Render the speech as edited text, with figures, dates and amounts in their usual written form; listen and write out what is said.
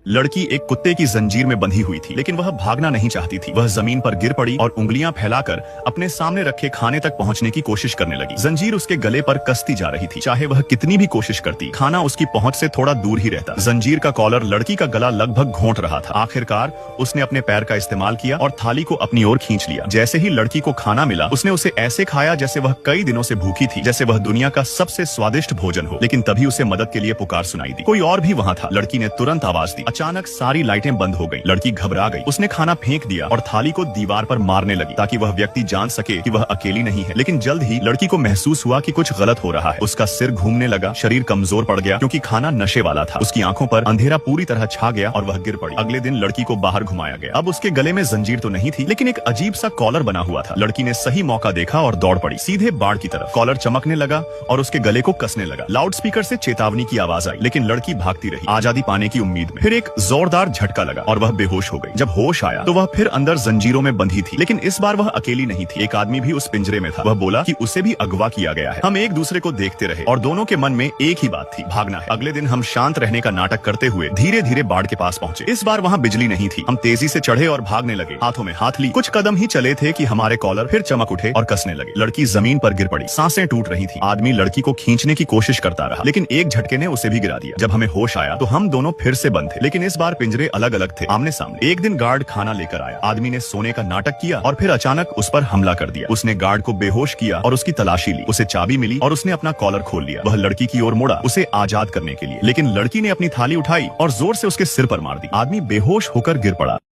लड़की एक कुत्ते की जंजीर में बंधी हुई थी, लेकिन वह भागना नहीं चाहती थी। वह जमीन पर गिर पड़ी और उंगलियां फैलाकर अपने सामने रखे खाने तक पहुंचने की कोशिश करने लगी। जंजीर उसके गले पर कसती जा रही थी। चाहे वह कितनी भी कोशिश करती, खाना उसकी पहुंच से थोड़ा दूर ही रहता। जंजीर का कॉलर लड़की का गला लगभग घोंट रहा था। आखिरकार उसने अपने पैर का इस्तेमाल किया और थाली को अपनी ओर खींच लिया। जैसे ही लड़की को खाना मिला, उसने उसे ऐसे खाया जैसे वह कई दिनों से भूखी थी, जैसे वह दुनिया का सबसे स्वादिष्ट भोजन हो। लेकिन तभी उसे मदद के लिए पुकार सुनाई दी। कोई और भी वहाँ था। लड़की ने तुरंत आवाज दी। अचानक सारी लाइटें बंद हो गईं। लड़की घबरा गई। उसने खाना फेंक दिया और थाली को दीवार पर मारने लगी ताकि वह व्यक्ति जान सके कि वह अकेली नहीं है। लेकिन जल्द ही लड़की को महसूस हुआ कि कुछ गलत हो रहा है। उसका सिर घूमने लगा, शरीर कमजोर पड़ गया क्योंकि खाना नशे वाला था। उसकी आंखों पर अंधेरा पूरी तरह छा गया और वह गिर पड़ी। अगले दिन लड़की को बाहर घुमाया गया। अब उसके गले में जंजीर तो नहीं थी, लेकिन एक अजीब सा कॉलर बना हुआ था। लड़की ने सही मौका देखा और दौड़ पड़ी, सीधे बाढ़ की तरफ। कॉलर चमकने लगा और उसके गले को कसने लगा। लाउड स्पीकर से चेतावनी की आवाज आई, लेकिन लड़की भागती रही, आजादी पाने की उम्मीद में। फिर एक जोरदार झटका लगा और वह बेहोश हो गई। जब होश आया तो वह फिर अंदर जंजीरों में बंधी थी, लेकिन इस बार वह अकेली नहीं थी। एक आदमी भी उस पिंजरे में था। वह बोला कि उसे भी अगवा किया गया है। हम एक दूसरे को देखते रहे और दोनों के मन में एक ही बात थी, भागना है। अगले दिन हम शांत रहने का नाटक करते हुए धीरे धीरे बाढ़ के पास पहुंचे। इस बार वहाँ बिजली नहीं थी। हम तेजी से चढ़े और भागने लगे, हाथों में हाथ ली। कुछ कदम ही चले थे कि हमारे कॉलर फिर चमक उठे और कसने लगे। लड़की जमीन पर गिर पड़ी, सांसें टूट रही थी। आदमी लड़की को खींचने की कोशिश करता रहा, लेकिन एक झटके ने उसे भी गिरा दिया। जब हमें होश आया तो हम दोनों फिर से बंद थे, लेकिन इस बार पिंजरे अलग अलग थे, आमने सामने। एक दिन गार्ड खाना लेकर आया। आदमी ने सोने का नाटक किया और फिर अचानक उस पर हमला कर दिया। उसने गार्ड को बेहोश किया और उसकी तलाशी ली। उसे चाबी मिली और उसने अपना कॉलर खोल लिया। वह लड़की की ओर मुड़ा, उसे आजाद करने के लिए, लेकिन लड़की ने अपनी थाली उठाई और जोर से उसके सिर पर मार दी। आदमी बेहोश होकर गिर पड़ा।